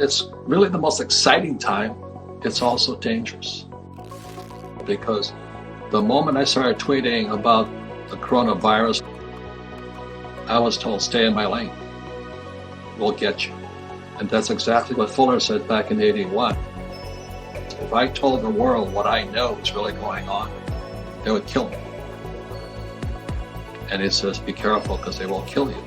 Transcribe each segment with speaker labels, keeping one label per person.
Speaker 1: it's really the most exciting time. It's also dangerous, because the moment I started tweeting about the coronavirus, I was told, stay in my lane. We'll get you. And that's exactly what Fuller said back in '81. If I told the world what I know is really going on, they would kill me. And he says, be careful, because they will kill you.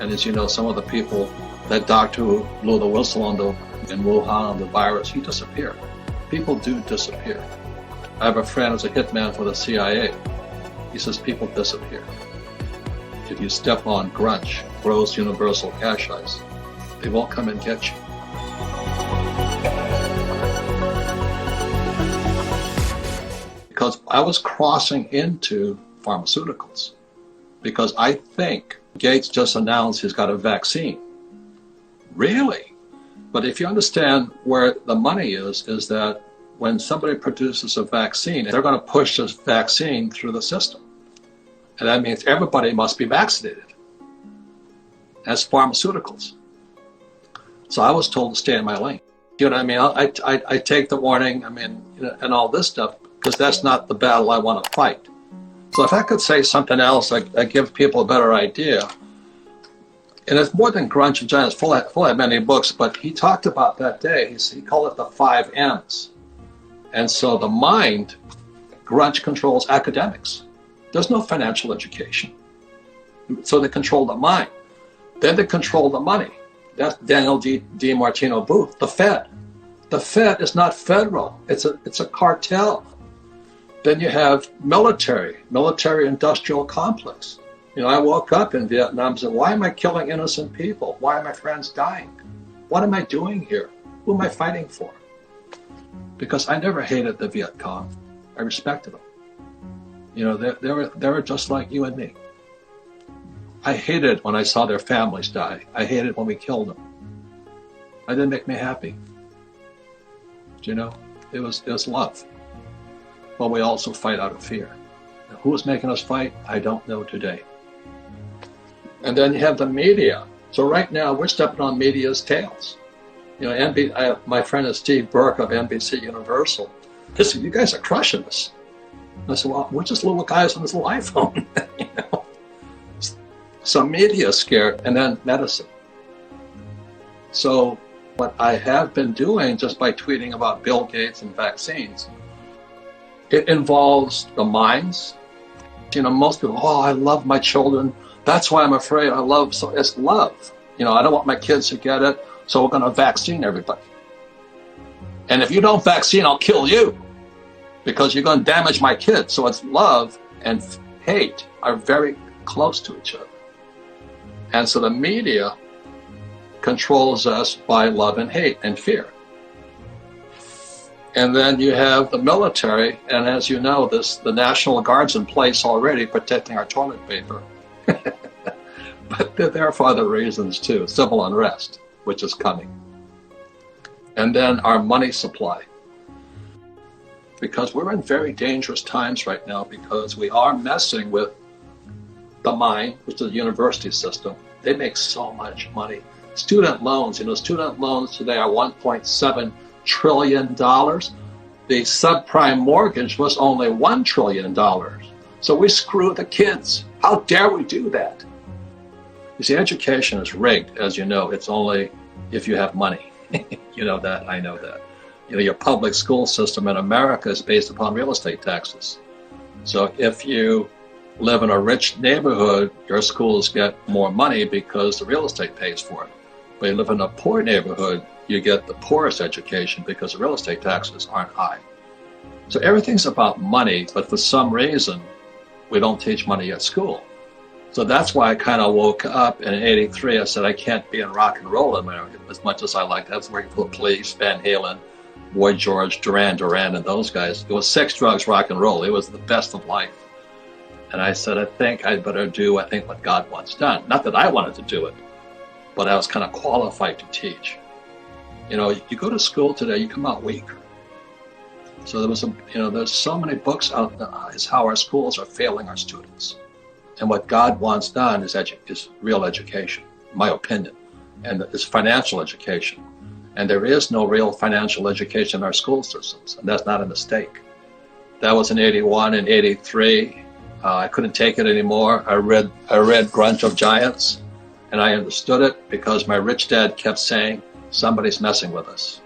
Speaker 1: And as you know, some of the people, that doctor who blew the whistle in Wuhan on the virus, he disappeared. People do disappear. I have a friend who's a hitman for the CIA. He says people disappear. If you step on Grunch, Gross Universal Cash Heist, they won't come and get you. Because I was crossing into pharmaceuticals, because I think Gates just announced he's got a vaccine. Really? But if you understand where the money is that when somebody produces a vaccine, they're going to push this vaccine through the system. And that means everybody must be vaccinated. That's pharmaceuticals. So I was told to stay in my lane. You know what I mean? I take the warning, and all this stuff, because that's not the battle I want to fight. So if I could say something else, I give people a better idea. And it's more than Grunch and Giants. Full had many books, but he talked about that day. He called it the 5M'ps. And so the mind, Grunch controls academics. There's no financial education. So they control the mind. Then they control the money. That's Daniel D. Martino Booth, the Fed. The Fed is not federal. It's a cartel. Then you have military-industrial complex. You know, I woke up in Vietnam and said, why am I killing innocent people? Why are my friends dying? What am I doing here? Who am I fighting for? Because I never hated the Viet Cong. I respected them. You know, they were just like you and me. I hated when I saw their families die. I hated when we killed them. That didn't make me happy. You know, it was love. But we also fight out of fear. Who is making us fight? I don't know today. And then you have the media. So right now we're stepping on media's tails. You know, my friend is Steve Burke of NBC Universal. He said, you guys are crushing us. I said, well, we're just little guys on this little iPhone. You know? So media is scared, and then medicine. So what I have been doing just by tweeting about Bill Gates and vaccines, it involves the minds. You know, most people, oh, I love my children. That's why I'm afraid. So it's love. You know, I don't want my kids to get it, so we're going to vaccine everybody. And if you don't vaccine, I'll kill you, because you're going to damage my kids. So it's love and hate are very close to each other. And so the media controls us by love and hate and fear. And then you have the military, and as you know, the National Guard's in place already protecting our toilet paper. But they're there for other reasons too, civil unrest, which is coming. And then our money supply. Because we're in very dangerous times right now, because we are messing with the mind, which is the university system. They make so much money. Student loans, you know, student loans today are $1.7 trillion. The subprime mortgage was only $1 trillion. So we screw the kids. How dare we do that? You see, education is rigged, as you know. It's only if you have money. You know that, I know that. You know, your public school system in America is based upon real estate taxes. So if you live in a rich neighborhood, your schools get more money because the real estate pays for it. But you live in a poor neighborhood, you get the poorest education because the real estate taxes aren't high. So everything's about money, but for some reason, we don't teach money at school. So that's why I kind of woke up, and in '83 I said I can't be in rock and roll America as much as I like. I was working for the Police, Van Halen, Boy George, Duran Duran, and those guys. It was sex, drugs, rock and roll. It was the best of life. And I said, I think I'd better do, what God wants done. Not that I wanted to do it, but I was kind of qualified to teach. You know, you go to school today, you come out weaker. So there's so many books out there, is how our schools are failing our students. And what God wants done is real education, in my opinion. and it's financial education. And there is no real financial education in our school systems, and that's not a mistake. That was in 81 and 83. I couldn't take it anymore. I read Grunch of Giants, and I understood it because my rich dad kept saying, somebody's messing with us.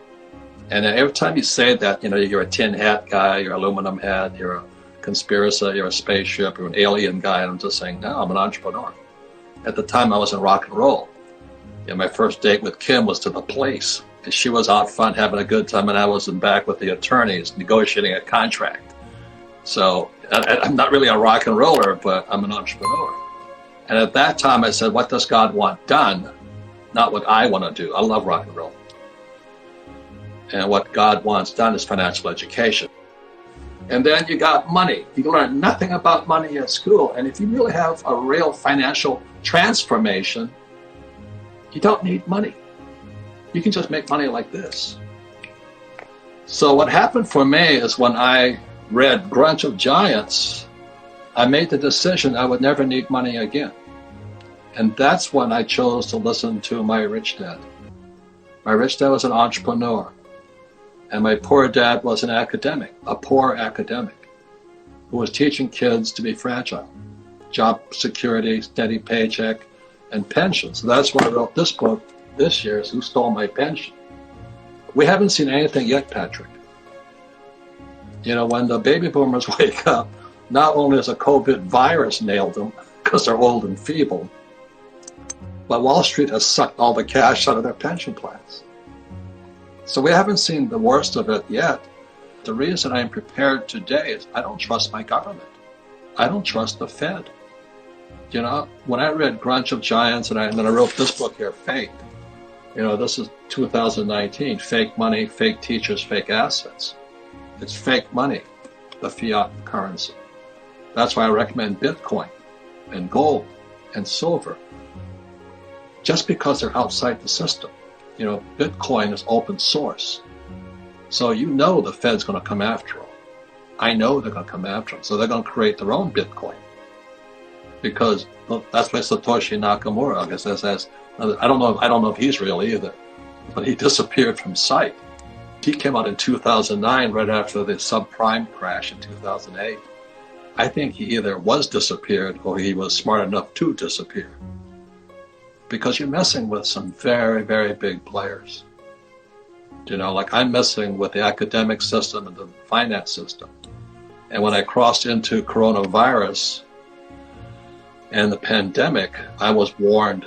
Speaker 1: And every time you say that, you're a tin hat guy, you're an aluminum hat, you're a conspiracy, you're a spaceship, you're an alien guy, and I'm just saying, no, I'm an entrepreneur. At the time, I was in rock and roll. My first date with Kim was to the Place. She was out front having a good time, and I was in back with the attorneys negotiating a contract. So I'm not really a rock and roller, but I'm an entrepreneur. And at that time, I said, what does God want done? Not what I want to do. I love rock and roll. And what God wants done is financial education. And then you got money. You learn nothing about money at school. And if you really have a real financial transformation, you don't need money. You can just make money like this. So what happened for me is when I read Grunch of Giants, I made the decision I would never need money again. And that's when I chose to listen to my rich dad. My rich dad was an entrepreneur. And my poor dad was an academic, a poor academic, who was teaching kids to be fragile. Job security, steady paycheck, and pension. So that's why I wrote this book this year, is Who Stole My Pension? We haven't seen anything yet, Patrick. When the baby boomers wake up, not only has a COVID virus nailed them, because they're old and feeble, but Wall Street has sucked all the cash out of their pension plans. So we haven't seen the worst of it yet. The reason I'm prepared today is I don't trust my government. I don't trust the Fed. When I read Grunch of Giants and then I wrote this book here, Fake, this is 2019, fake money, fake teachers, fake assets. It's fake money, the fiat currency. That's why I recommend Bitcoin and gold and silver, just because they're outside the system. Bitcoin is open source. So the Fed's going to come after them. I know they're going to come after them. So they're going to create their own Bitcoin. Because that's why Satoshi Nakamoto, I guess, says, I don't know if he's real either, but he disappeared from sight. He came out in 2009, right after the subprime crash in 2008. I think he either was disappeared or he was smart enough to disappear. Because you're messing with some very, very big players. Like I'm messing with the academic system and the finance system. And when I crossed into coronavirus and the pandemic, I was warned.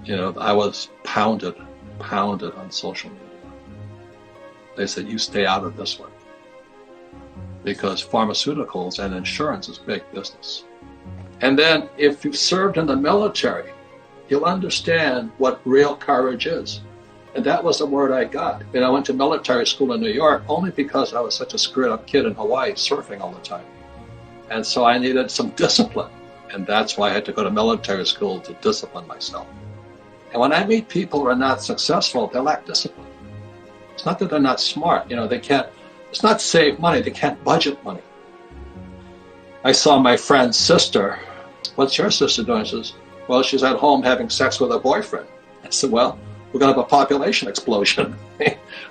Speaker 1: I was pounded on social media. They said, you stay out of this one. Because pharmaceuticals and insurance is big business. And then if you've served in the military, you'll understand what real courage is. And that was the word I got. I went to military school in New York only because I was such a screwed up kid in Hawaii surfing all the time. And so I needed some discipline. And that's why I had to go to military school to discipline myself. And when I meet people who are not successful, they lack discipline. It's not that they're not smart. They can't, it's not save money, they can't budget money. I saw my friend's sister. What's your sister doing? She says, well, she's at home having sex with her boyfriend. I said, well, we're going to have a population explosion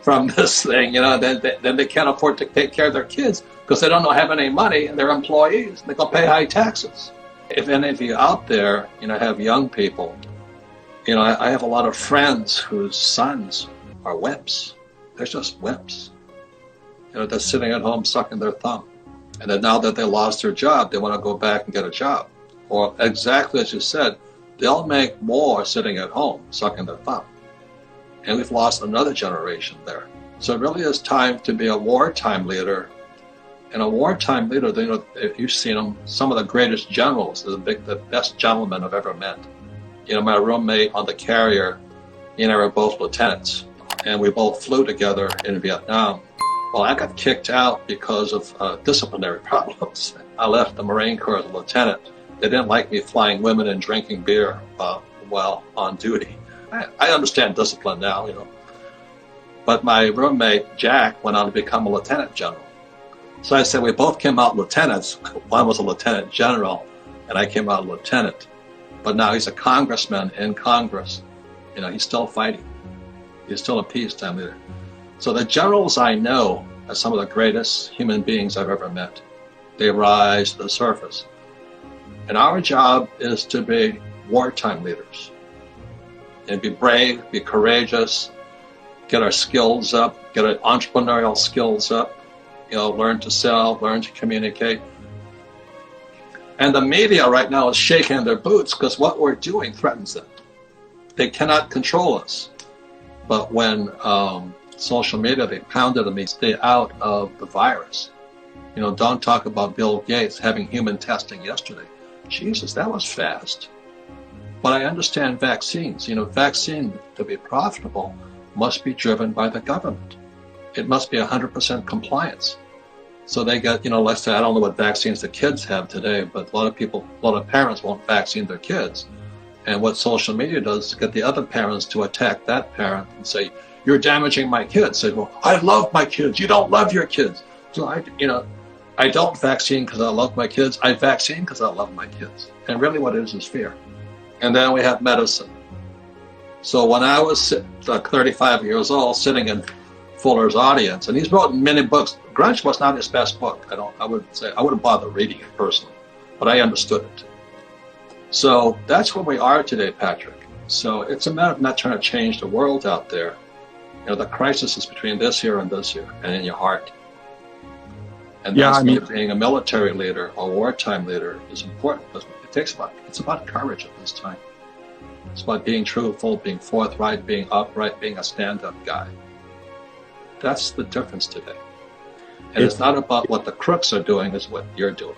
Speaker 1: from this thing. Then they can't afford to take care of their kids because they don't have any money and they're employees. They're going to pay high taxes. If any of you out there, have young people, I have a lot of friends whose sons are wimps. They're just wimps. They're sitting at home sucking their thumb. And then now that they lost their job, they want to go back and get a job. Or exactly as you said, they'll make more sitting at home, sucking their thumb. And we've lost another generation there. So it really is time to be a wartime leader. And a wartime leader, you've seen them, some of the greatest generals, the best gentlemen I've ever met. My roommate on the carrier, he and I were both lieutenants. And we both flew together in Vietnam. Well, I got kicked out because of disciplinary problems. I left the Marine Corps as a lieutenant. They didn't like me flying women and drinking beer while on duty. I understand discipline now, But my roommate, Jack, went on to become a lieutenant general. So I said we both came out lieutenants. One was a lieutenant general, and I came out lieutenant. But now he's a congressman in Congress. He's still fighting. He's still a peacetime leader. So the generals I know are some of the greatest human beings I've ever met. They rise to the surface. And our job is to be wartime leaders. And be brave, be courageous, get our skills up, get our entrepreneurial skills up, learn to sell, learn to communicate. And the media right now is shaking their boots because what we're doing threatens them. They cannot control us. But when social media, they pounded me, stay out of the virus. Don't talk about Bill Gates having human testing yesterday. Jesus, that was fast. But I understand vaccines. Vaccine to be profitable must be driven by the government. It must be 100% compliance. So they get, let's say, I don't know what vaccines the kids have today, but a lot of parents won't vaccine their kids. And what social media does is get the other parents to attack that parent and say, you're damaging my kids. Say, well, I love my kids. You don't love your kids. So I don't vaccine because I love my kids. I vaccine because I love my kids. And really what it is fear. And then we have medicine. So when I was 35 years old, sitting in Fuller's audience, and he's written many books. Grunch was not his best book. I wouldn't bother reading it personally, but I understood it. So that's where we are today, Patrick. So it's a matter of not trying to change the world out there. The crisis is between this here and this here, and in your heart. And that's why being a military leader or wartime leader is important, because it's about courage at this time. It's about being truthful, being forthright, being upright, being a stand-up guy. That's the difference today. And it's not about what the crooks are doing, it's what you're doing.